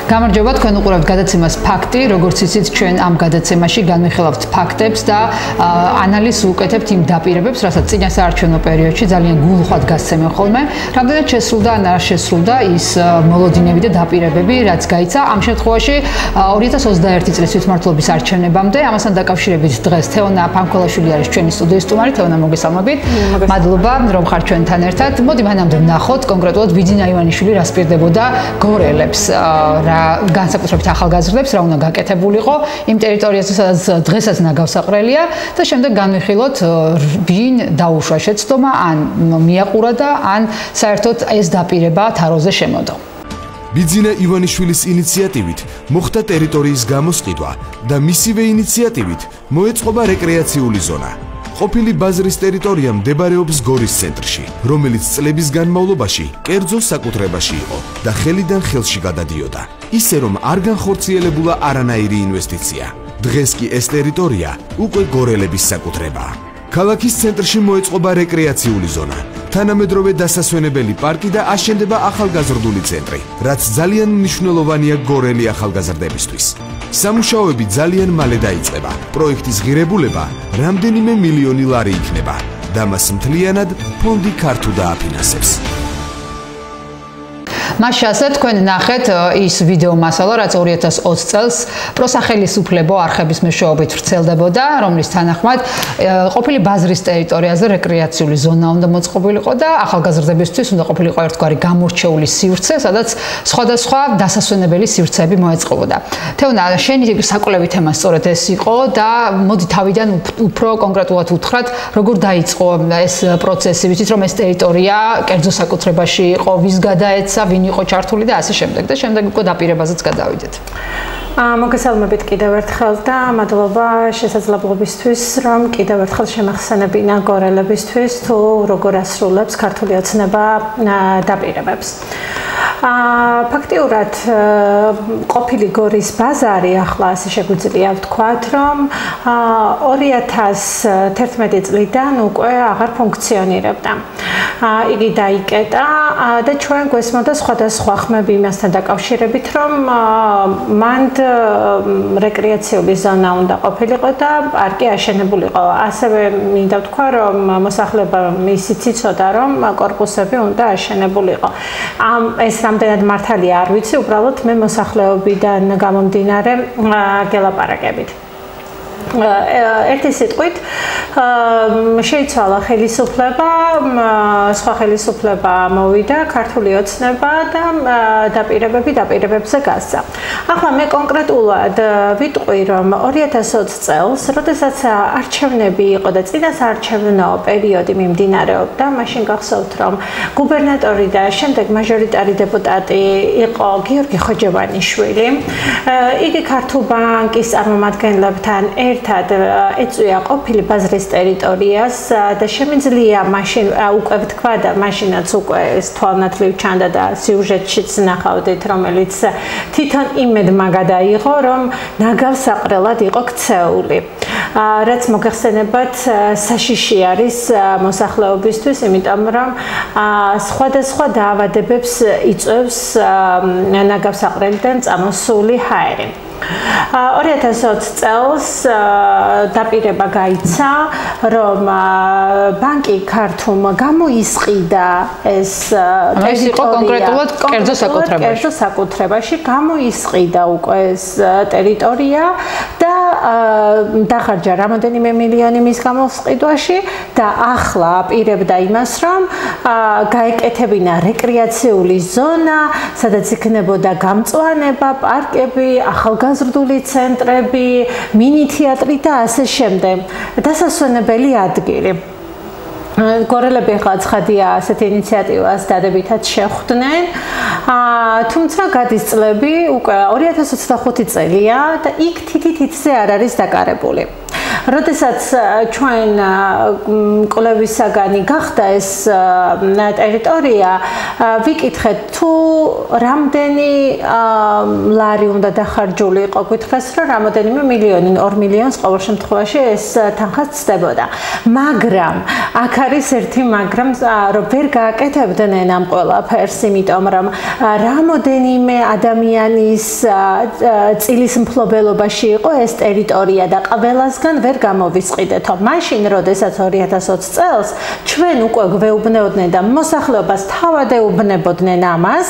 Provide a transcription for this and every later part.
გამარჯობა, თქვენ უყურებთ გადაცემას ფაქტი, როგორც იცით, ჩვენ ამ გადაცემაში განვიხილავთ ფაქტებს და ანალიზს ვუკეთებთ იმ დაპირებებს, რასაც წინა საარჩევნო პერიოდში ძალიან გულუხვად გასცემენ ხოლმე. რამდენად შესრულდა ან არ შესრულდა ის მოლოდინები და დაპირებები, რაც გაიცა ამ შემთხვევაში 2021 წლის თვითმმართველობის არჩევნებამდე. ამასთან დაკავშირებით დღეს თეონა ფანქოლაშვილი არის ჩვენი სტუდიის სტუმარი. თეონა, მოგესალმებით. მადლობა, რომ ხართ ჩვენთან ერთად. მოდი მანამდე ვნახოთ კონკრეტულად ბიძინა ივანიშვილი რა სპირდებოდა გორელებს, რა განსაკუთრებით ახალგაზრდებს, რა უნდა გაკეთებულიყო იმ ტერიტორიაზე, სადაც დღესაც ნაგავსაყრელია და შემდეგ განვიხილოთ ვინ დაუშვა შეცდომა, ან მიაყურა და ან საერთოდ ეს დაპირება თაროზე შემოდო. ბიძინა ივანიშვილის ინიციატივით მოხდა ტერიტორიის გამოსყიდვა და მისივე ინიციატივით მოეწყობა რეკრეაციული ზონა. ყოფილი ბაზრის ტერიტორია მდებარეობს გორის ცენტრში, რომელიც წლების განმავლობაში კერძო საკუთრებაში იყო და ხელიდან ხელში გადადიოდა. ისე რომ არ განხორციელებულა არანაირი ინვესტიცია. დღეს კი ეს ტერიტორია უკვე გორელების საკუთრებაა. ქალაქის ცენტრში მოეწყობა რეკრეაციული ზონა, თანამედროვე დასასვენებელი პარკი და აშენდება ახალგაზრდული ცენტრი, რაც ძალიან მნიშვნელოვანია გორელი ახალგაზრდებისთვის. სამუშაოები ძალიან მალე დაიწყება. პროექტის ღირებულება რამდენიმე მილიონი ლარი იქნება და მას მთლიანად ფონდი ქართუ დააფინანსებს. მას ასე თქვენ ნახეთ ის ვიდეო მასალა, რაც 2020 წელს პროსახელისუფლებო არხების მეშვეობით ვრცელდებოდა, რომლის თანახმად ყოფილი ბაზრის ტერიტორიაზე რეკრეაციული ზონა უნდა მოწყობილიყო და ახალგაზრდებისთვის უნდა ყოფილიყო ერთგვარი გამორჩეული სივრცე, სადაც სხვადასხვა დასასვენებელი სივრცეები მოეწყობოდა. თეონა, შენი საკვლევი თემა სწორედ ეს იყო და მოდი თავიდან უფრო კონკრეტულად უთხრათ, როგორ დაიწყო ეს პროცესი, ვიცით რომ ეს ტერიტორია კერძო საკუთრებაში იყო, ვის გადაეცა, ვინ იყო ჩართული და ასე შემდეგ და შემდეგ უკვე დაპირებაზეც გადავიდეთ. მოგესალმებით კიდევ ერთხელ და მადლობა შესაძლებლობისთვის, რომ კიდევ ერთხელ შემახსენებინა გორელებისთვის თუ როგორ ასრულებს ქართული ოცნება დაპირებებს. ფაქტიურად ყოფილი გორის ბაზარი ახლა ასე შეგვიძლია ვთქვათ, რომ 2011 წლიდან უკვე აღარ ფუნქციონირებდა. იგი დაიკეტა და ჩვენ გვესმოდა სხვადასხვა ხმები იმასთან დაკავშირებით, რომ მანდ რეკრეაციული ზონა უნდა ყოფილიყო და პარკი აშენებულიყო. ასევე მინდა ვთქვა, რომ მოსახლეობა ისიც იცოდა, რომ კორპუსები უნდა აშენებულიყო. ეს რამდენად მართალია არ ვიცი, უბრალოდ მე მოსახლეობიდან გამომდინარე გელაპარაკებით. ერთი სიტყვით შეიცვალა ხელისუფლება, სხვა ხელისუფლება მოვიდა, ქართული ოცნება და დაპირებებზე გასცა. ახლა მე კონკრეტულად ვიტყვი, რომ 2020 წელს, როდესაც არჩევნები იყო და წინა საარჩევნო პერიოდი მიმდინარეობდა, მაშინ გახსოვთ, რომ გუბერნატორი და შემდეგ მაჟორიტარი დეპუტატი იყო გიორგი ხოჯებანიშვილი. იგი ქართულ ბანკის წარმომადგენლებთან ერთად ეწვია ყოფილი ბაზრის ტერიტორიას და შემიძლია მაშინ უკვე ვთქვა და მაშინაც უკვე ეს თვალნათლივ ჩანდა და სიუჟეტშიც ნახავდით, რომელიც თვითონ იმედმა გადაიღო, რომ ნაგავსაყრელად იყო ქცეული. რაც მოგეხსენებათ, საშიში არის მოსახლეობისთვის, იმიტომ რომ სხვადასხვა დაავადებებს იწვევს ნაგავსაყრელიდან წამოსული ჰაერი. 2020 წელს დაპირება გაიცა, რომ ბანკი ქართუმ გამოისყიდა ეს იყო კონკრეტულად კერძო საკუთრებაში, გამოისყიდა უკვე ეს ტერიტორია და დახარჯა რამდენიმე მილიონი მის გამოსყიდვაში და ახლა აპირებდა იმას, რომ გაეკეთებინა რეკრეაციული ზონა, სადაც იქნებოდა გამწვანება, პარკები, ახალგაზრდული ცენტრები, მინი თეატრი და ასე შემდეგ. დასასვენებელი ადგილი. გორელები ახლა ცხადია ასეთ ინიციატივას დადებითად შეხვდნენ. თუმცა გადის წლები, უკვე 2025 წელია და იქ თითზე არ არის დაკარებული. როდესაც ჩვენ კვლევისაგანი გახდა ეს ტერიტორია, ვიკითხეთ თუ რამდენი ლარი უნდა დახარჯული იყო, გითხრას რომ რამოდენიმე მილიონი, 2 მილიონს ყოველ შემთხვევაში ეს თანხა ცდებოდა. მაგრამ აქ არის ერთი მაგრამ, რომ ვერ გააკეთებდნენ ამ ყველაფერს, იმიტომ რომ რამოდენიმე ადამიანის წილის მფლობელობაში იყო ეს ტერიტორია და ყველასგან ვერ გამოვისყიდეთო. მაშინ, როდესაც 2020 წელს ჩვენ უკვე გვეუბნებოდნენ და მოსახლეობას თავად ეუბნებოდნენ ამას,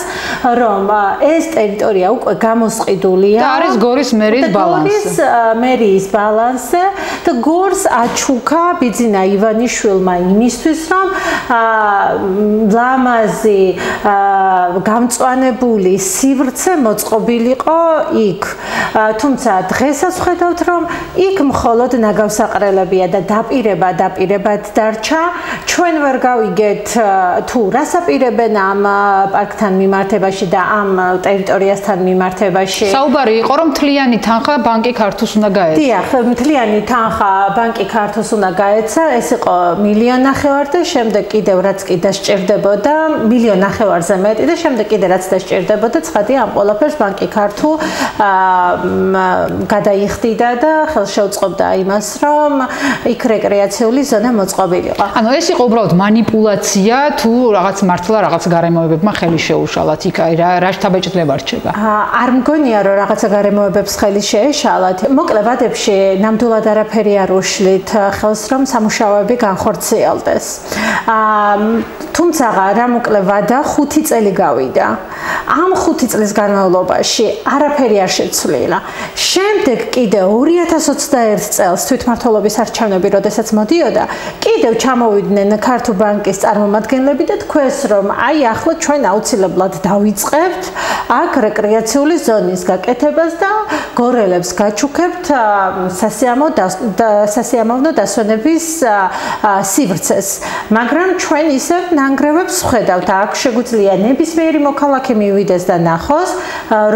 რომ ეს ტერიტორია უკვე გამოსყიდულია და არის გორის მერიის ბალანსზე. გორის მერიის ბალანსზე და გორს აჩუქა ბიძინა ივანიშვილმა იმისთვის, რომ ლამაზი გამწვანებული სივრცე მოწყობილიყო იქ. თუმცა დღესაც ვხედავთ, რომ იქ მხოლოდ ნაგავსაყრელებია და დაპირებად დარჩა. ჩვენ ვერ გავიგეთ თუ რას აპირებენ ამ პარკთან მიმართებაში და ამ ტერიტორიასთან მიმართებაში. საუბარი იყო, რომ მთლიანი თანხა ბანკი ქართულს უნდა გაეცა. დიახ, მთლიანი თანხა ბანკი ქართულს უნდა გაეცა. ეს იყო 1.5 მილიონი და შემდეგ კიდევ რაც კი დასჭირდებოდა 1.5 მილიონზე მეტი და შემდეგ კიდე რაც დასჭირდებოდა, ცხადია ამ ყველაფერს ბანკი ქართულ გადაიხდიდა და ხელს შეუწყობდა იმას, რომ იქ რეკრეაციული ზონა მოწყობილიყო. ანუ ეს იყო უბრალოდ манипуляция თუ რაღაც მართლა რაღაც გარემოებებმა ხელი შეუშალათ იქ რა შთაბეჭდილება რჩება? არ მგონია რომ რაღაცა გარემოებებს ხელი შეეშალათ. მოკლე ვადებში ნამდვილად არაფერი არ უშლით ხელს რომ სამუშაოები განხორციელდეს. თუმცა რა მოკლე ვადა 5 წელი გავიდა. ამ 5 წლის განმავლობაში არაფერი არ შეცვლილა. შემდეგ კიდე 2021 წელს თვითმმართველობის არჩევნები, როდესაც მოდიოდა, კიდევ ჩამოვიდნენ ქართულ ბანკის წარმომადგენლები და თქვეს, რომ აი ახლა ჩვენ აუცილებლად დავიწყებთ აქ რეკრეაციული ზონის გაკეთებას და გორელებს გაჩუქებთ სასიამოვნო დასვენების სივრცეს. მაგრამ ჩვენ ისევ ნანგრევებს ვხედავთ. აქ შეგვიძლია ნებისმიერი მოქალაქე მივიდეს და ნახოს,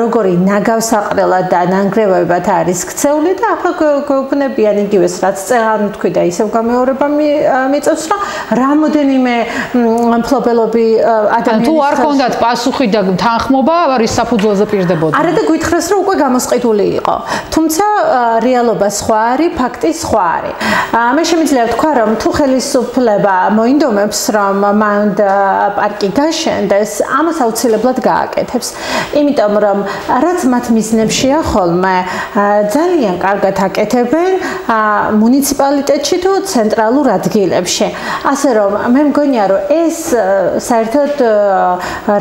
როგორი ნაგავსაყრელად და ნანგრევებად არის ქცეული და ახლა გვეუბნებიან იგივეს, რაც წელან თქვი და ისევ გამეორება მიწევს, რომ რამოდენიმე მფლობელობი ადამიანის თუ არ ქონდათ პასუხი და თანხმობა, არის საფუძველზე პირდებოდა. არა და გითხრას, რომ უკვე გამოსყიდული იყო. თუმცა რეალობა სხვა არის, ფაქტი სხვა არის. მე შემიძლია ვთქვა, რომ თუ ხელისუფლება მოინდომებს, რომ მან პარკი გაშენდეს, ამას აუცილებლად გააკეთებს. იმიტომ რომ რაც მათ მიზნებშია ხოლმე ძალიან კარგად აკეთებენ მუნიციპალიტეტში თუ ცენტრალურ ადგილებში. ასე რომ მე მგონია, რომ ეს საერთოდ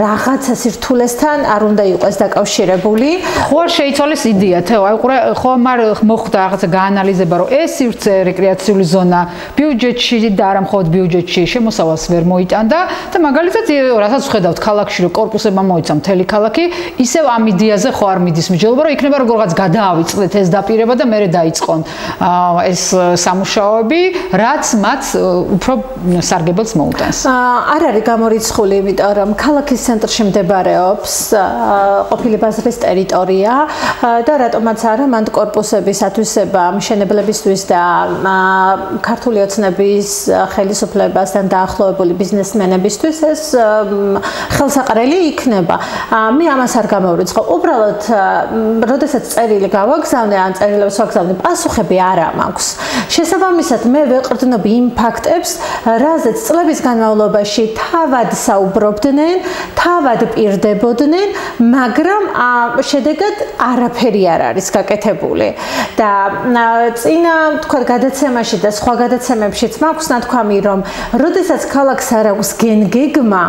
რაღაცა სირთულესთან არ უნდა იყოს დაკავშირებული. ხო არ შეიცვალეს იდეა, თეო, აი ხო არ მოხდა რაღაცა გაანალიზება, რომ ეს სივრცე რეკრეაციული ზონა ბიუჯეტში და არა მხოლოდ ბიუჯეტში შემოსავალს ვერ მოიტანდა და მაგალითად რასაც ვხედავთ ქალაქში, რომ კორპუსებმა მოიცა მთელი ქალაქი, ისევ ამ იდეაზე ხო არ მიდის მიჯელობა, რომ იქნება როგორღაც გადაავიწყდეთ ეს დაპირება და მერე დაიწყონ ეს სამუშაოები, რაც მათ უფრო სარგებელს მოუტანს. არ არის გამორიცხული, იმიტომ რომ ქალაქის ცენტრში მდებარეობს ყოფილი ბაზრის ტერიტორია და რატომაც არა მან კორპუსების ათვისება მშენებლებისთვის და ქართული ოცნების ხელისუფლებასთან დაახლოებული ბიზნესმენებისთვის ეს ხელსაყრელი იქნება. მე ამას არ გამოვრიცხავ. უბრალოდ, როდესაც წერილი გავაგზავნე, ან წერილებს ვაგზავნე, პასუხები არ მაქვს. შესაბამისად, მე ვეყრდნობ იმ ფაქტებს, რაზეც წლების განმავლობაში თავად საუბრობდნენ, თავად პირდებოდნენ, მაგრამ შედეგად არაფერი არ არის გაკეთებული. და წინა, თქვა, გადაცემაში და სხვა გადაცემებშიც მაქვს ნათქვამი, რომ როდესაც ქალაქს არ აქვს გენგეგმა,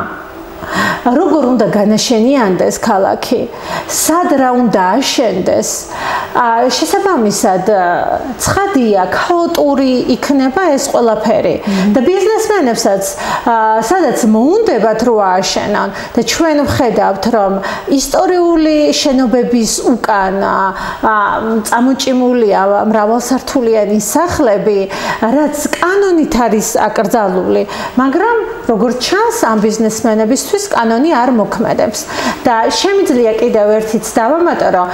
როგორ უნდა განაშენიანდეს ქალაქი, სად რა უნდა აშენდეს, შესაბამისად ცხადია ქაოტური იქნება ეს ყველაფერი და ბიზნესმენებსაც სადაც მოუნდებათ რო ააშენონ და ჩვენ ვხედავთ რომ ისტორიული შენობების უკან წამოჭიმულია მრავალსართულიანი სახლები, რაც კანონით არის აკრძალული, მაგრამ როგორც ჩანს, ამ ბიზნესმენებისთვის კანონი არ მოქმედებს. და შემიძლია კიდევ ერთიც დავამატო, რომ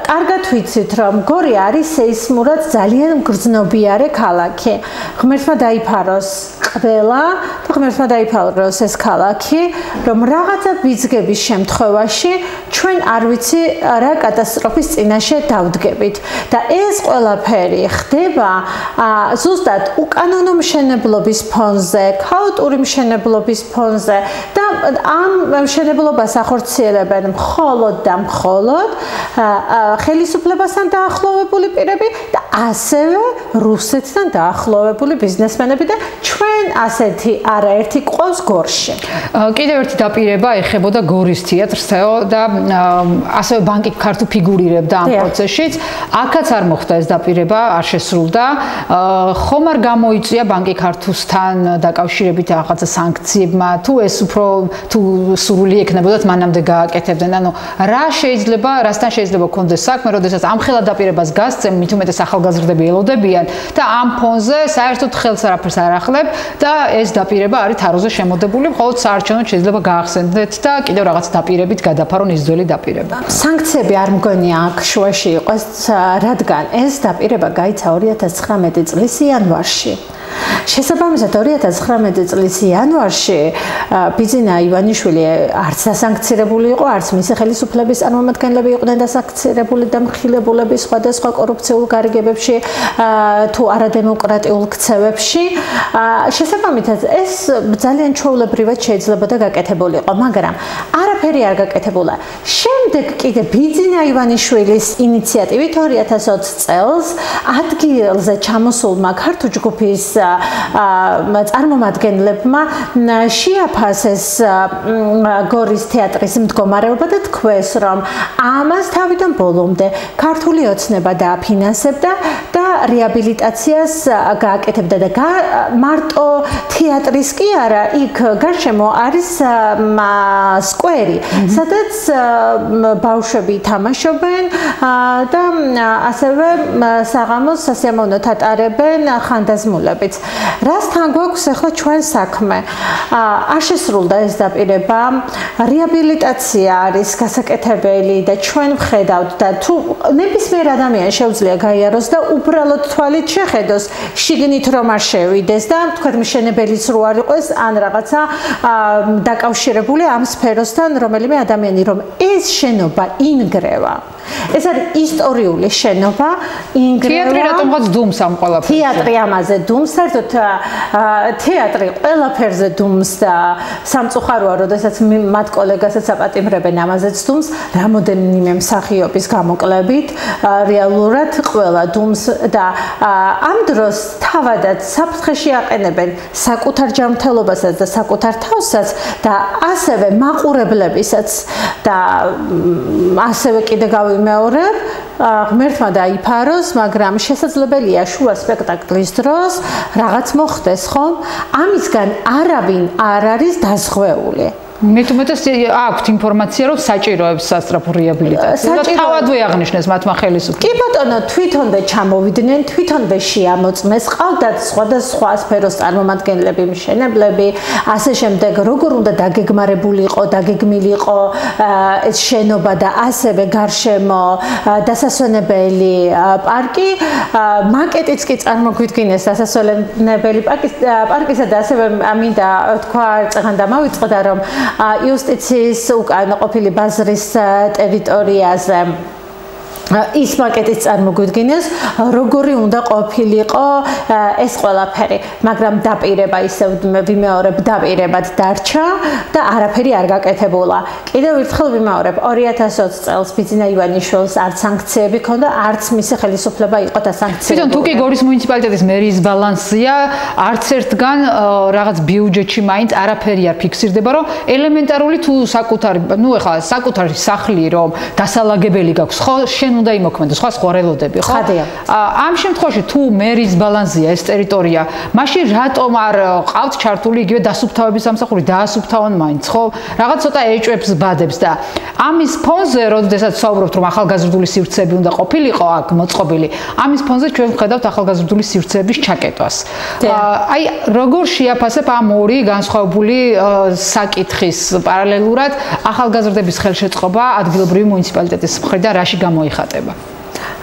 კარგად ვიცით, რომ გორი არის სეისმურად ძალიან გრძნობიარე ქალაქი. ღმერთმა დაიფაროს ყველა და ღმერთმა დაიფაროს ეს ქალაქი, რომ რაღაცა ვიძგების შემთხვევაში ჩვენ არ ვიცი რა კატასტროფის წინაშე დავდგებით. და ეს ყველაფერი ხდება ზუსტად უკანონო მშენებლობის ფონზე, ქაოტური მშენებლობის ფონზე და ამ მშენებლობას ახორციელებენ მხოლოდ და მხოლოდ ხელისუფლებასთან დაახლოვებული პირები და ასევე რუსეთთან დაახლოვებული ბიზნესმენები და ჩვენ ასეთი არაერთი ყავს გორში. კიდევ ერთი დაპირება ეხებოდა გორის თეატრს და ასევე ბანკი ქართულ ფიგურირებდა ამ პროცესშიც. აქაც არ მოხდა ეს დაპირება, არ შესრულდა. ხომ არ გამოიწვია ბანკი ქართულთან დაკავშირებით რაღაცა სანქციებმა, თუ ეს უფრო თუ სრული ექნებოდათ მანამდე გააკეთებდნენ. ანუ რა შეიძლება, რასთან შეიძლება კონდეს საქმე, როდესაც ამხელა დაპირებას გასცემ, მით უმეტეს ახალგაზრდები ელოდებიან და ამ ფონზე საერთოდ ხელს არაფერს არ ახლებ და ეს დაპირება არის თაროზე შემოდებული, მხოლოდ საარჩევნოდ შეიძლება გაახსენდეთ და კიდევ რაღაც დაპირებით გადაფარონ ის ძველი დაპირება. სანქციები არ მგონია აქ შუაში იყოს, რადგან ეს დაპირება გაიცა 2019 წლის იანვარში. შესაბამისად 2019 წლის იანვარში ბიძინა ივანიშვილი არც დასანქცირებული იყო, არც მისი ხელისუფლების წარმომადგენლები იყვნენ დასანქცირებული და მხილებულები სხვადასხვა კორუფციულ გარიგებებში თუ არადემოკრატიულ ქცევებში. შესაბამისად ეს ძალიან ჩვეულებრივად შეიძლება და გაკეთებულიყო, მაგრამ არაფერი არ გაკეთებულა. შემდეგ კიდე ბიძინა ივანიშვილის ინიციატივით 2020 წელს ადგილზე ჩამოსულმა ქართულ ჯგუფის წარმომადგენლებმა შეაფასეს გორის თეატრის მდგომარეობა და თქვეს, რომ ამას თავიდან ბოლომდე ქართული ოცნება დააფინანსებდა და რეაბილიტაციას გააკეთებდა და მარტო თეატრის კი არა, იქ გარშემო არის სკვერი, სადაც ბავშვები თამაშობენ და ასევე საღამოს სასიამოვნოთ ატარებენ ხანდაზმულებით. რასთან გვაქვს ახლა ჩვენ საქმე? არ შესრულდა ეს დაპირება, რეაბილიტაცია არის გასაკეთებელი და ჩვენ ვხედავთ და თუ ნებისმიერ ადამიანს შეუძლია გაიაროს და უბრალოდ თვალით შეხედოს, შიგნით რომ არ შევიდეს და თქვენ მშენებელიც რო არ იყოს ან რაღაცა დაკავშირებული ამ სფეროსთან რომელიმე ადამიანი, რომ ეს შენობა ინგრევა. ეს არის ისტორიული შენობა, ინგრევა. თეატრი რატომღაც დუმს ამ ყველაფერზე? თეატრი ამაზე დუმს, საერთოდ თეატრი ყველაფერზე დუმს და სამწუხაროა, როდესაც მათ კოლეგასაც აპატიმრებენ ამაზეც დუმს, რამოდენიმე მსახიობის გამოკლებით, რეალურად ყველა დუმს და ამ დროს თავადაც საფრთხეში აყენებენ საკუთარ ჯანმრთელობასაც და საკუთარ თავსაც და ასევე მაყურებლებისაც და ასევე კიდე გავიმეორებ, ღმერთმა დაიფაროს, მაგრამ შესაძლებელია შუა სპექტაკლის დროს რაღაც მოხდეს, ხომ? ამისგან არავინ არ არის დაზღვეული. მით უმეტეს აქვთ ინფორმაცია, რომ საჭიროებს სასწრაფო რეაბილიტაციას და თავადვე აღნიშნეს მათმა ხელისუფლებამ. კი ბატონო, თვითონვე ჩამოვიდნენ, თვითონვე შეამოწმეს, ყავდათ სხვადასხვა სფეროს წარმომადგენლები, მშენებლები, ასე შემდეგ, როგორ უნდა დაგეგმარებულიყო, დაგეგმილიყო ეს შენობა და ასევე გარშემო დასასვენებელი პარკი, მაკეტიც კი წარმოგვიდგინეს დასასვენებელი პარკისა და ასევე მინდა თქვა, წეგან დამავიწყდა, რომ იუსტიციის უკან ყოფილი ბაზრის ტერიტორიაზე ის მაკეტიც წარმოგვიდგინეს, როგორი უნდა ყოფილიყო ეს ყველაფერი, მაგრამ დაპირება ისევ ვიმეორებ, დაპირებად დარჩა და არაფერი არ გაკეთებულა. კიდევ ერთხელ ვიმეორებ, 2020 წელს ბიძინა ივანიშვილს არც სანქციები ჰქონდა, არც მისი ხელისუფლება იყო დასანქციური. თვითონ თუ კი გორის მუნიციპალიტეტის მერის ბალანსია, არც ერთგან რაღაც ბიუჯეტში მაინც არაფერი არ ფიქსირდება, რომ ელემენტარული თუ საკუთარი, ეხლა საკუთარი სახლი რომ დასალაგებელი გაქვს, ხო შენ უნდა იმოქმედოს, სხვა ველოდები, ხო? ამ შემთხვევაში თუ მერის ბალანსია ეს ტერიტორია, მაშინ რატომ არ ყავთ ჩართული იგივე დასუფთავების სამსახური, დაასუფთავონ მაინც, ხო? რაღაც ცოტა ეჭვებს ბადებს და ამის ფონზე, როდესაც ვსაუბრობთ, რომ ახალგაზრდული სივრცეები უნდა ყოფილიყო აქ მოწყობილი, ამის ფონზე ჩვენ ვხედავთ ახალგაზრდული სივრცეების ჩაკეტვას. აი, როგორ შეაფასებ ამ ორი განსხვავებული საკითხის პარალელურად ახალგაზრდების ხელშეწყობა ადგილობრივი მუნიციპალიტეტის მხრიდან რაში გამოიხატება?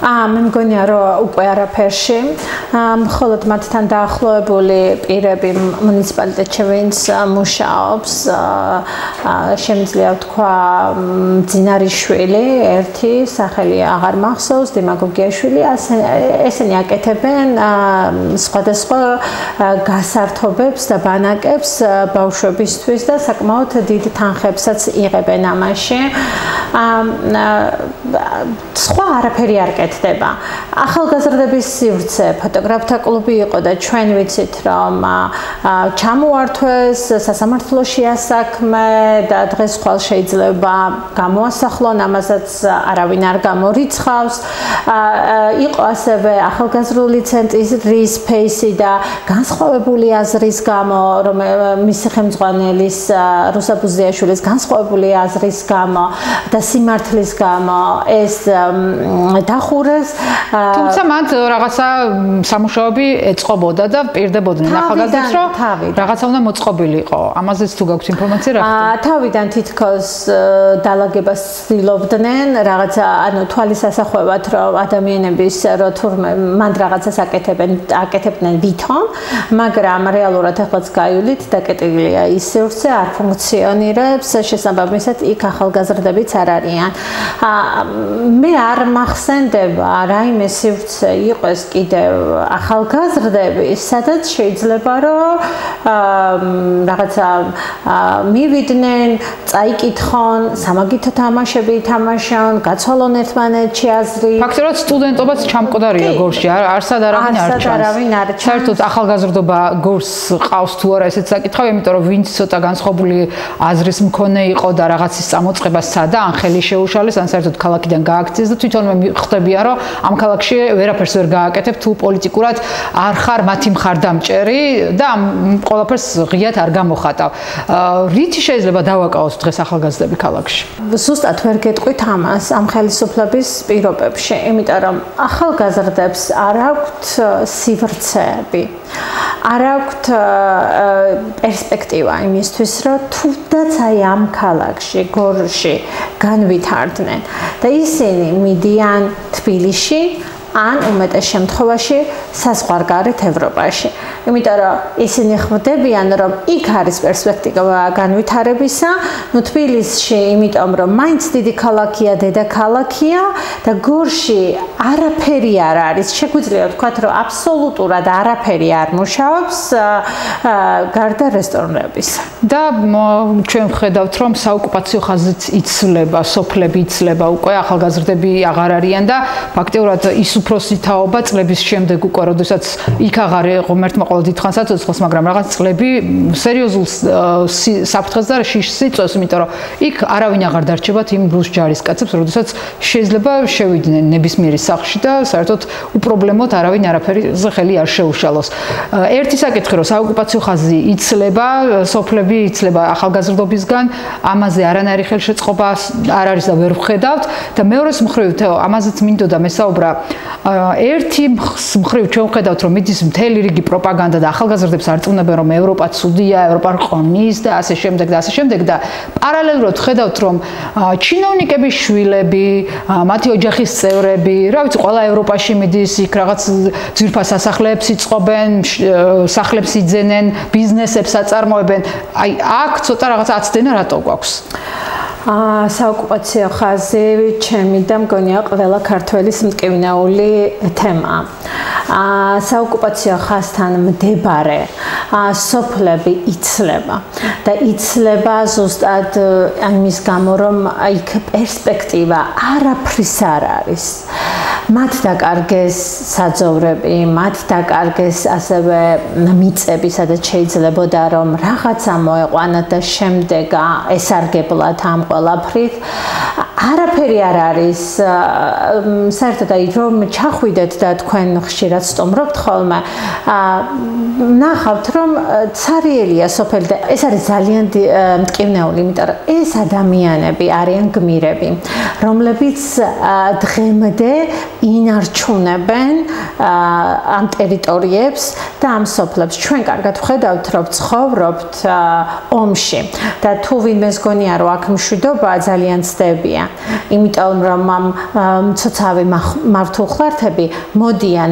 მე მგონია რომ უკვე არაფერში მხოლოდ მათთან დაახლოებული პირები მუნიციპალიტეტში ვინც მუშაობს შემიძლია ვთქვა ძინარიშვილი ერთი სახელი აღარ მახსოვს დიმაგოგიაშვილი ესენი აკეთებენ სხვადასხვა გასართობებს და ბანაკებს ბავშვებისთვის და საკმაოდ დიდ თანხებსაც იღებენ ამაში სხვა არაფერი არ კეთდება. ახალგაზრდების სივრცე ფოტოგრაფთა კლუბი იყო და ჩვენ ვიცით რომ ჩამოართვეს სასამართლოში ასაქმე და დღეს ხვალ შეიძლება გამოასახლონ ამასაც არავინ არ გამორიცხავს. იყო ასევე ახალგაზრდული ცენტრის ფეისი და განსხვავებული აზრის გამო რომ მისი ხელმძღვანელის რუსაბუზიაშვილის განსხვავებული აზრის გამო და სიმართლის გამო ეს დახურეს თუმცა მათ რაღაცა სამუშაოები ეწყობოდა და პირდებოდნენ ახალგაზრდებს რომ რაღაცა უნდა მოწყობილიყო ამაზეც თუ გაქვთ ინფორმაცია რა თავიდან თითქოს დალაგებას ცდილობდნენ რაღაცა ანუ თვალის ასახვევად რომ ადამიანების რო თურმე მანდ რაღაცას აკეთებდნენ ვითომ მაგრამ რეალურად ახლაც გაივლით დაკეტილია ის სივრცე არ ფუნქციონირებს შესაბამისად იქ ახალგაზრდებიც არ არიან მე არ მახსენდება რაიმე სივრცე იყოს კიდევ ახალგაზრდები სადაც შეიძლება რომ რაღაცა მივიდნენ წაიკითხონ სამაგითო თამაშები ითამაშონ გაცვალონ ერთმანეთში აზრი ფაქტობრივად სტუდენტობაც ჩამკვდარია გორში არსად არავინ არ ჩანს საერთოდ ახალგაზრდობა გორს ყავს თუ არა ესეც საკითხავი იმიტომ რომ ვინც ცოტა განსხვავებული აზრის მქონე იყო და რაღაცის წამოწყება სცადა ან ხელი შეუშალეს ან საერთოდ ქალაქიდან გააქციეს და თვითონვე ხვდებიან რომ ამ ქალაქში ვერაფერს ვერ გააკეთებ თუ პოლიტიკურად არ ხარ მათი მხარდამჭერი და ამ ყველაფერს ღიად არ გამოხატავ. რითი შეიძლება დავაკავოს დღეს ახალგაზრდები ქალაქში? ზუსტად ვერ გეტყვით ამას ამ ხელისუფლების პირობებში, იმიტომ რომ ახალგაზრდებს არ აქვთ სივრცეები. არ აქვთ პერსპექტივა იმისთვის, რომ თუნდაც აი ამ ქალაქში, გორში განვითარდნენ და ისინი მიდიან თბილისში ან უმეტეს შემთხვევაში საზღვარგარეთ ევროპაში. იმიტომ რომ ისინი ხვდებიან რომ იქ არის პერსპექტივა განვითარებისა, ნუ თბილისში, იმიტომ რომ მაინც დიდი ქალაქია, დედაქალაქია და გორში არაფერი არ არის. შეგვიძლია ვთქვათ რომ აბსოლუტურად არაფერი არ მუშაობს გარდა რესტორნების. და ჩვენ ვხედავთ რომ საოკუპაციო ხაზიც იცვლება, სოფლები იცვლება უკვე ახალგაზრდები აღარ არიან და ფაქტობრივად ის უფროსი თაობა წლების შემდეგ უკვე როდესაც იქ აღარ ღმერთმა ყოველ დიდხანს აცოცხლოს, მაგრამ რაღაც წლები სერიოზულ საფრთხეს და შიშს იწვევს, იმიტომ რომ იქ არავინ აღარ დარჩებათ იმ რუს ჯარისკაცებს, როდესაც შეიძლება შევიდნენ ნებისმიერი სახლში და საერთოდ უპრობლემოდ არავინ არაფერიზე ხელი არ შეუშალოს. ერთი საკითხი რომ საოკუპაციო ხაზი იცლება, სოფლები იცლება ახალგაზრდობისგან, ამაზე არანაირი ხელშეწყობა არ არის და ვერ ვხედავთ და მეორეს მხრივ ამაზეც მინდოდა მესაუბრა ერთი მხრივ ჩვენ ვხედავთ რომ მიდის მთელი რიგი პროპაგანდა და ახალგაზრდებს არწმუნებენ რომ ევროპა ცუდია, ევროპა რყმის და ასე შემდეგ და ასე შემდეგ და პარალელურად ვხედავთ რომ ჩინოვნიკების შვილები, მათი ოჯახის წევრები, რა ვიცი, ყველა ევროპაში მიდის, იქ რაღაც ძვირფას სასახლეებს იწყობენ, სახლებს იძენენ, ბიზნესებს აწარმოებენ. აი, აქ ცოტა რაღაცა აცდენა რატო გვაქვს? საოკუპაციო ხაზი ჩემი და მგონია ყველა ქართველის მტკივნეული თემაა. საოკუპაციო ხაზთან მდებარე სოფლები იცლება და იცლება ზუსტად იმის გამო რომ იქ პერსპექტივა არაფრის არ არის. მათ დაკარგეს საძოვრები, მათ დაკარგეს ასევე მიწები, სადაც შეიძლებოდა რომ რაღაცა მოეყვანათ და შემდეგ ესარგებლათ ამ ყველაფრით. არაფერი არ არის საერთოდ აი რომ ჩახვიდეთ და თქვენ ხშირად სტუმრობთ ხოლმე ნახავთ რომ ცარიელია სოფელი და ეს არის ძალიან მტკივნეული იმიტომ რომ ეს ადამიანები არიან გმირები რომლებიც დღემდე ინარჩუნებენ ამ ტერიტორიებს და ამ სოფლებს ჩვენ კარგად ვხედავთ რომ ცხოვრობთ ომში და თუ ვინმეს გონია რომ აქ მშვიდობაა ძალიან ცდებია იმიტომ რომ ამ მცოცავი მართულხლართები მოდიან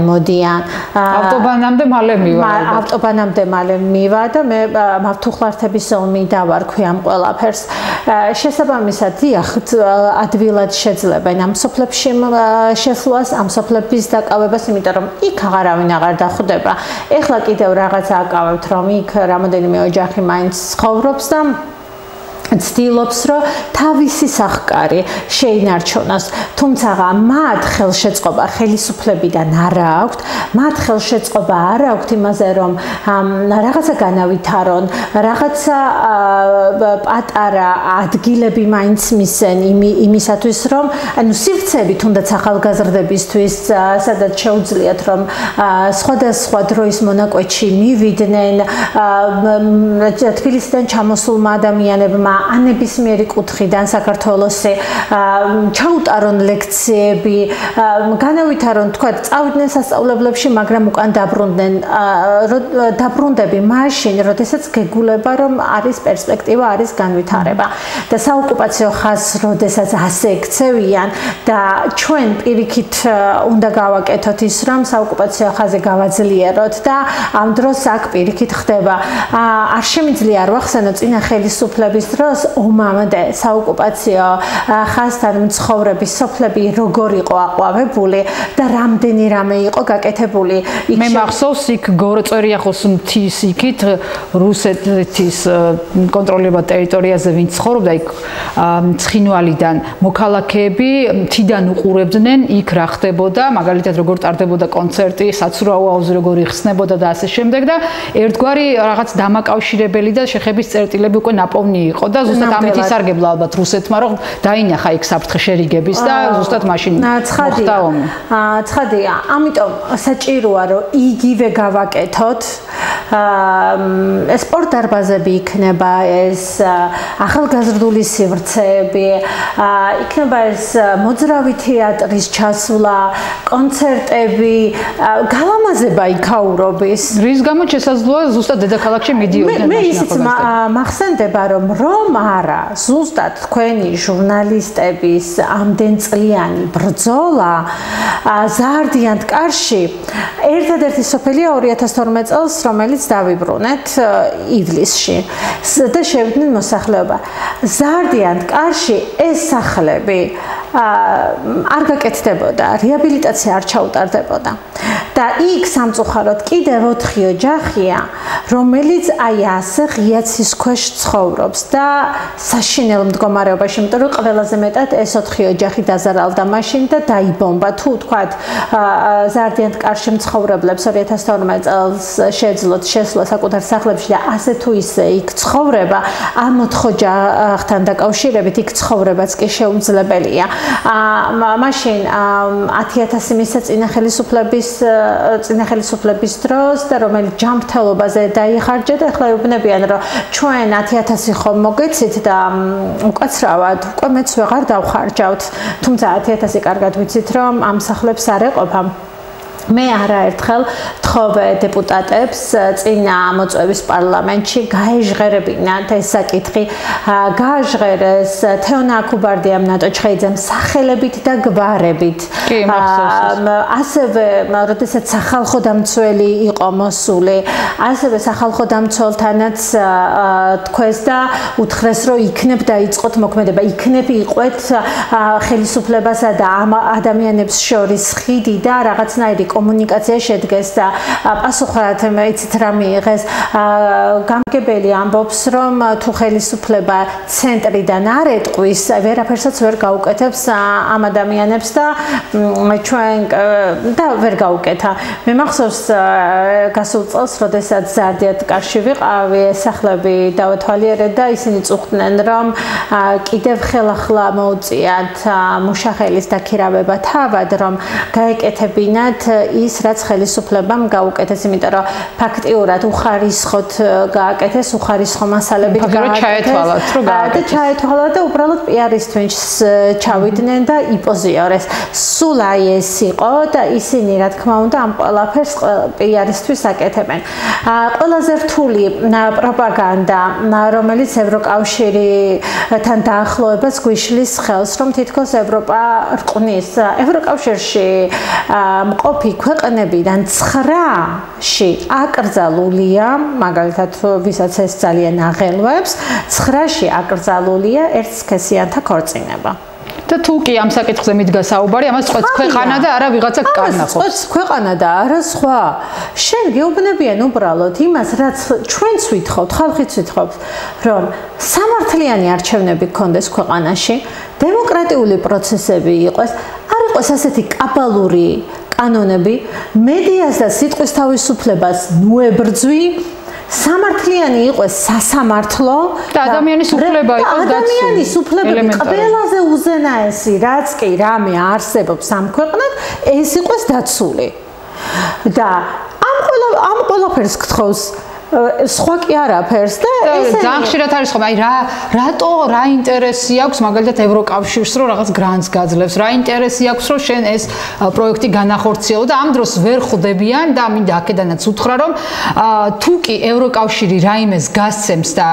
ავტობანამდე მალე მივა და მე მართულხლართების ომი დავარქვი ამ ყველაფერს შესაბამისად დიახ ადვილად შეძლებენ ამ სოფლებში შესვლას ამ სოფლების დაკავებას იმიტომ რომ იქ აღარავინ აღარ დახვდება ეხლა კიდევ რაღაცა აკავებთ რომ იქ რამოდენიმე ოჯახი მაინც ცხოვრობს და ცდილობს რომ თავისი სახკარი შეინარჩუნოს თუმცა მათ ხელშეწყობა ხელისუფლებიდან არ აქვთ მათ ხელშეწყობა არ აქვთ იმაზე რომ რაღაცა განავითარონ რაღაცა პატარა ადგილები მაინც მისცენ იმისათვის რომ ანუ სივრცეები თუნდაც ახალგაზრდებისთვის სადაც შეუძლიათ რომ სხვადასხვა დროის მონაკვეთში მივიდნენ თბილისიდან ჩამოსულმა ადამიანებმა ანებისმიერი კუთხიდან საქართველოსზე ჩაუტარონ ლექციები, განავითარონ თქვა წავიდნენ სასწავლებლებში, მაგრამ უკან დაბრუნდები მაშინ, როდესაც გეგულება რომ არის პერსპექტივა, არის განვითარება და საოკუპაციო ხაზს როდესაც ასე ექცევიან და ჩვენ პირიქით უნდა გავაკეთოთ ის რომ საოკუპაციო ხაზი გავაძლიეროთ და ამ დროს აქ პირიქით ხდება არ შემიძლია არ ვახსენო წინა ხელისუფლების დროს ომამდე საოკუპაციო ხაზთან მცხოვრები სოფლები როგორ იყო აყვავებული და რამდენი რამე იყო გაკეთებული მე მახსოვს იქ გორწერიახოს მთის იქით რუსეთის კონტროლირებად ტერიტორიაზე ვინც ცხოვრობდა იქ ცხინვალიდან მოქალაქეები მთიდან უყურებდნენ იქ რა ხდებოდა მაგალითად როგორ ტარდებოდა კონცერტი საცურაო აუზი როგორ იხსნებოდა და ასე შემდეგ და ერთგვარი რაღაც დამაკავშირებელი და შეხების წერტილები უკვე ნაპოვნი იყო და ზუსტად ამით ისარგებლა ალბათ რუსეთმა რომ დაინახა იქ საფრთხე შერიგების და ზუსტად მაშინ მოხდა ომი. ცხადია, ამიტომ საჭიროა რომ იგივე გავაკეთოთ. სპორტ დარბაზები იქნება ეს ახალგაზრდული სივრცეები, იქნება ეს მოძრავი თეატრის ჩასვლა, კონცერტები, გალამაზება იქაურობის. რის გამოც შესაძლოა ზუსტად დედაქალაქში მიდიოდნენ. მე ისიც მახსენდება რომ არა ზუსტად თქვენი ჟურნალისტების ამდენწლიანი ბრძოლა ზარდიან კარში ერთადერთი სოფელია 2012 წელს რომელიც დავიბრუნეთ ივლისში და შევიდნენ მოსახლეობა ზარდიან კარში ეს სახლები არ გაკეთდებოდა რეაბილიტაცია არ ჩაუტარდებოდა და იქ სამწუხაროდ კიდევ 4 ოჯახია რომელიც აი ასე ღიაცის ქვეშ ცხოვრობს და საშინელ მდგომარეობაში იმიტომ რომ ყველაზე მეტად ეს 4 ოჯახი დაზარალდა მაშინ და დაიბომბა თუ თქვათ ზარდიან კარში მცხოვრებლებს 2012 წელს შეძლოთ შესვლა საკუთარ სახლებში და ასე თუ ისე იქ ცხოვრება ამ 4 ოჯახთან დაკავშირებით იქ ცხოვრებაც კი შეუძლებელია მაშინ 10000 მისცა წინა ხელისუფლების დროს და რომელიც ჯანმრთელობაზე დაიხარჯა და ახლა ეუბნებიან რომ ჩვენ 10000 ხომ მოგეცით და უკაცრავად უკვე მეც ვეღარ დავხარჯავთ თუმცა 10000 კარგად ვიცით რომ ამ სახლებს არ ეყოფა მე არაერთხელ თხოვე დეპუტატებს წინა მოწვევის პარლამენტში გაეჟღერებინათ ეს საკითხი გააჟღერეს თეონა აქუბარდიამ ნატო ჩხეიძემ სახელებით და გვარებით ასევე როდესაც სახალხო დამცველი იყო მოსული ასევე სახალხო დამცველთანაც თქვეს და უთხრეს რომ იქნებ დაიწყოთ მოქმედება იქნებ იყვეთ ხელისუფლებასა და ამ ადამიანებს შორის ხიდი და რაღაცნაირი კომუნიკაცია შედგეს და პასუხად იცით რა მიიღეს. გამგებელი ამბობს, რომ თუ ხელისუფლება ცენტრიდან არ ეტყვის, ვერაფერსაც ვერ გაუკეთებს ამ ადამიანებს და ჩვენ და ვერ გაუკეთა. მე მახსოვს გასულ წელს, როდესაც ზარდიად კარში ვიყავი, სახლები დავათვალიერეთ და ისინი წუხდნენ, რომ კიდევ ხელახლა მოუწიათ მუშახელის დაქირავება თავად, რომ გაეკეთებინათ ის, რაც ხელისუფლებამ გაუკეთეს, იმიტომ რომ ფაქტიურად უხარისხოთ გააკეთეს, უხარისხო მასალებით გააკეთეს და ჩაეთვალა და უბრალოდ პიარისთვის ჩავიდნენ და იპოზიორეს. სულ აი ეს იყო და ისინი რა თქმა უნდა ამ ყველაფერს პიარისთვის აკეთებენ. ყველაზე რთული პროპაგანდა, რომელიც ევროკავშირთან დაახლოებას გვიშლის ხელს, რომ თითქოს ევროპა რკნის. ევროკავშირში მყოფი ქვეყნებიდან 9-ში აკრძალულია, მაგალითად ვისაც ეს ძალიან აღელვებს, 9-ში აკრძალულია ერთსქესიანთა ქორწინება. და თუ კი ამ საკითხზე მიდგა საუბარი, ამას წყვეტს ქვეყანა და არა ვიღაცა კარნახობს. წყვეტს ქვეყანა და არა სხვა. შენ გეუბნებიან უბრალოდ იმას, რაც ჩვენც ვითხოვთ, ხალხიც ვითხოვთ, რომ სამართლიანი არჩევნები გქონდეს ქვეყანაში, დემოკრატიული პროცესები იყოს, არ იყოს ასეთი კაბალური კანონები, მედიას და სიტყვის თავისუფლებას ნუებრძვი, სამართლიანი იყოს სასამართლო და ადამიანის უფლება იყოს დაცული. ადამიანის უფლებები ყველაზე უზენაესი, რაც კი რამე არსებობს ამ ქვეყნად, ეს იყოს დაცული. და ამ ყველაფერს გთხოვს სხვა კი არაფერს და ეს ძალიან ხშირად არის ხომ, აი რატო რა ინტერესი აქვს მაგალითად ევროკავშირს რომ რაღაც გრანტს გაძლევს, რა ინტერესი აქვს რომ შენ ეს პროექტი განახორციელო და ამ დროს ვერ ხვდებიან და მინდა აქედანაც უთხრა რომ თუ კი ევროკავშირი რაიმეს გასცემს და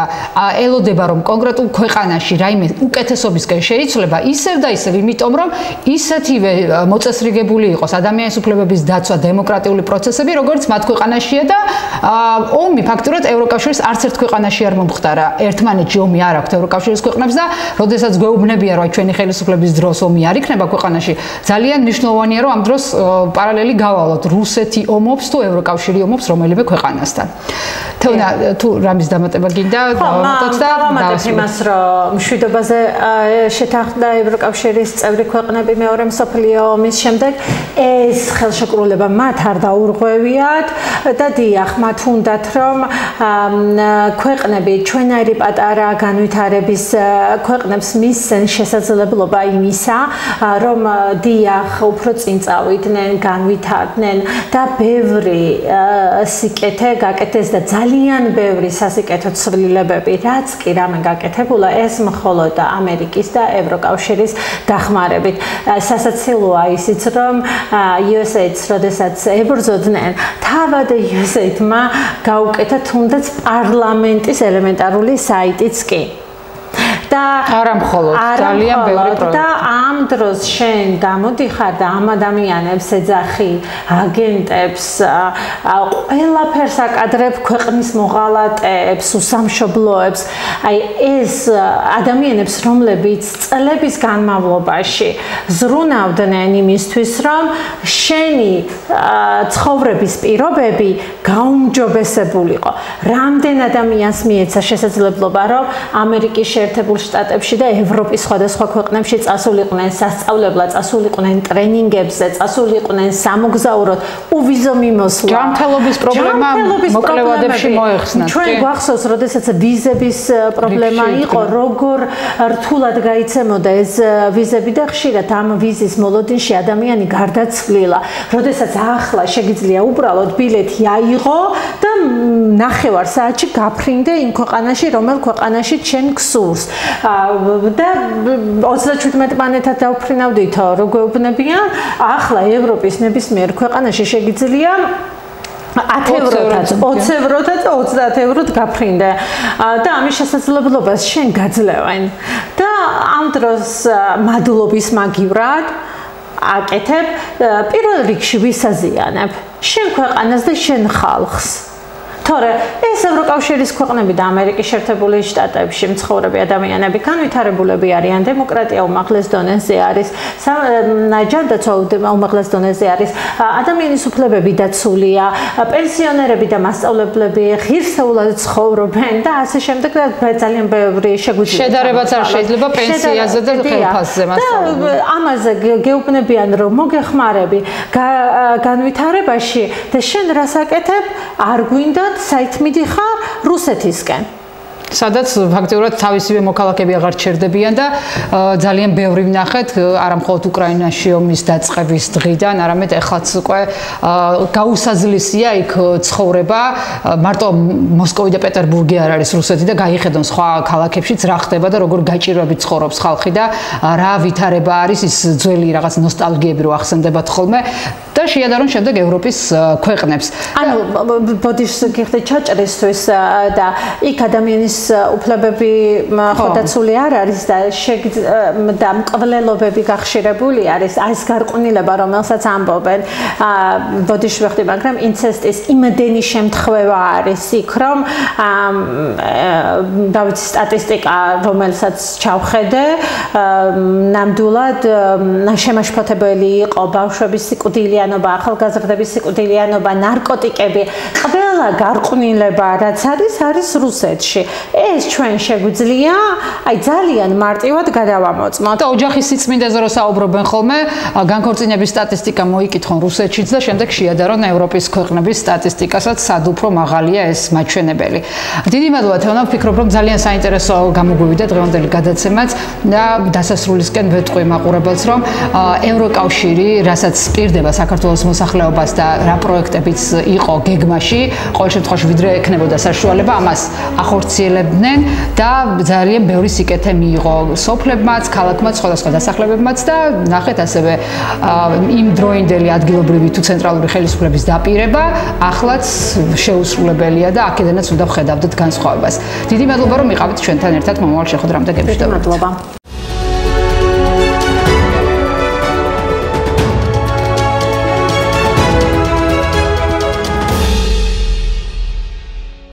ელოდება რომ კონკრეტულ ქვეყანაში რაიმე უკეთესობისკენ შეიცვლება, ისევ და ისევ, იმიტომ რომ ისეთივე მოწესრიგებული იყოს ადამიანის უფლებების დაცვა, დემოკრატიული პროცესები, როგორც მათ ქვეყანაშია და ომი ფაქტურად ევროკავშირის არც ერთ ქვეყანაში არ მომხდარა. ერთმანეთში ომი არ აქვს ევროკავშირის ქვეყნებს და როდესაც გვეუბნებიან, რომ ჩვენი ხელისუფლების დროს ომი არ იქნება ქვეყანაში, ძალიან მნიშვნელოვანია, რომ ამ დროს პარალელი გავალოთ. რუსეთი ომობს თუ ევროკავშირი ომობს რომელიმე ქვეყანასთან. თეონა, თუ რამის დამატება გინდა, დავამატოთ და დავამატებ იმას, რომ მშვიდობაზე შეთანხმდა ევროკავშირის წევრი ქვეყნები მეორე მსოფლიო ომის შემდეგ, ეს ხელშეკრულება მათ არ დაურღვევიათ და დიახ, მათ უნდათ რომ ქვეყნები ჩვენაირი პატარა განვითარების ქვეყნებს მისცენ შესაძლებლობა იმისა, რომ დიახ, უფრო წინ წავიდნენ, განვითარდნენ და ბევრი სიკეთე გაკეთეს და ძალიან ბევრი სასიკეთო ცვლილებები, რაც კი რამე გაკეთებულა, ეს მხოლოდ ამერიკის და ევროკავშირის დახმარებით. სასაცილოა ისიც, რომ USA-ს როდესაც ებრძოდნენ, თავად USA-მა გაუკეთა თუნდაც პარლამენტის ელემენტარული საიტიც კი. და არა მხოლოდ ძალიან ბევრი პროექტი. და ამ დროს შენ გამოდიხარ და ამ ადამიანებს ეძახი, აგენტებს, ყველაფერს აკადრებ ქვეყნის მოღალატეებს, უსამშობლოებს. აი ეს ადამიანებს, რომლებიც წლების განმავლობაში ზრუნავდნენ იმისთვის, რომ შენი ცხოვრების პირობები გაუმჯობესებულიყო. რამდენ ადამიანს მიეცა შესაძლებლობა, რომ ამერიკის შეერთებულ შტატებში და ევროპის სხვადასხვა ქვეყნებში წასულიყვნენ სასწავლებლად, წასულიყვნენ ტრენინგებზე, წასულიყვნენ სამოგზაუროდ, uvizო მიმოსვლა. ჯანმრთელობის პრობლემა მოკვლევადებში მოეხსნათ. ჩვენ გვახსოვს, როდესაც ვიზების პრობლემა იყო, როგორ რთულად გაიცემოდა ეს ვიზები და ხშირად ამ ვიზის მოლოდინში ადამიანი გარდაცვლილა. როდესაც ახლა შეგიძლია უბრალოდ ბილეთი აიღო და ნახევარ საათში გაფრინდე იმ ქვეყანაში, რომელ ქვეყანაში შენ გსურს. და 37 პლანეტად დავფრინავდითო, რო გვეუბნებიან, ახლა ევროპის ნებისმიერ ქვეყანაში შეგიძლია 10 ევროდან 20 ევროდან 30 ევროდ გაფრინდე და ამის შესაძლებლობას შენ გაძლევენ და ამ დროს მადლობის მაგივრად აკეთებ პირველ რიგში ვისაზიანებ შენ ქვეყანას და შენ ხალხს თორე ეს ევროკავშირის ქვეყნები და ამერიკის შეერთებული შტატებში მცხოვრები ადამიანები განვითარებულები არიან, დემოკრატია უმაღლეს დონეზე არის, ჯანდაცვა უმაღლეს დონეზე არის, ადამიანის უფლებები დაცულია, პენსიონერები და მასწავლებლები ღირსეულად ცხოვრობენ და ასე შემდეგ და ძალიან ბევრი შეგვიძლია შედარებაც არ შეიძლება პენსიაზე და ხელფასზე მასწავლებლები. და ამაზე გეუბნებიან რომ მოგეხმარები განვითარებაში და შენ რას აკეთებ? არ გვინდათ საით მიდიხარ რუსეთისკენ. სადაც ფაქტიურად თავისივე მოქალაქეები აღარ ჩერდებიან და ძალიან ბევრი ვნახეთ არა მხოლოდ უკრაინაში ომის დაწყების დღიდან, არამედ ეხლაც უკვე გაუსაძლისია იქ ცხოვრება. მარტო მოსკოვი და პეტერბურგი არ არის რუსეთი და გაიხედონ სხვა ქალაქებშიც რა ხდება და როგორ გაჭირვებით ცხოვრობს ხალხი და რა ვითარება არის ის ძველი რაღაც ნოსტალგიები რო ახსენდებათ ხოლმე და შეადარონ შემდეგ ევროპის ქვეყნებს. ანუ ბოდიშ გიხდე ჩაჭრისთვის და იქ ადამიანის უფლებები ხოდაცული არ არის და მკვლელობები გახშირებული არის ეს გარყვნილება რომელსაც ამბობენ ბოდიშ ვეხდი მაგრამ ინცესტის იმდენი შემთხვევა არის იქ რომ დავით სტატისტიკა რომელსაც ჩავხედე ნამდვილად შემაშფოთებელი იყო ბავშვების სიკვდილიანობა ახალგაზრდების სიკვდილიანობა ნარკოტიკები ყველა გარყვნილება რაც არის რუსეთში ეს ჩვენ შეგვიძლია აი ძალიან მარტივად გადავამოწმოთ და ოჯახის სიწმინდეზე რო საუბრობენ ხოლმე განქორწინების სტატისტიკა მოიკითხონ რუსეთშიც და შემდეგ შეადარონ ევროპის ქვეყნების სტატისტიკასაც სად უფრო მაღალია ეს მაჩვენებელი. დიდი მადლობა თეონა, ვფიქრობ რომ ძალიან საინტერესო გამოგვივიდა დღევანდელი გადაცემაც და დასასრულისკენ ვეტყვი მაყურებელს რომ ევროკავშირი რასაც პირდება საქართველოს მოსახლეობას და რა პროექტებიც იყო გეგმაში, ყოველ შემთხვევაში ვიდრე ექნებოდა საშუალება ამას ახორციელებდნენ და ძალიან ბევრი სიკეთე მიიღო სოფლებმაც, ქალაქმაც, სხვადასხვა დასახლებებმაც და ნახეთ ასევე იმ დროინდელი ადგილობრივი თუ ცენტრალური ხელისუფლების დაპირება ახლაც შეუსრულებელია და აქედანაც უნდა ვხედავდეთ განსხვავებას. დიდი მადლობა რომ იყავით ჩვენთან ერთად მომავალ შეხვედრამდე გემშვიდობებით. მადლობა.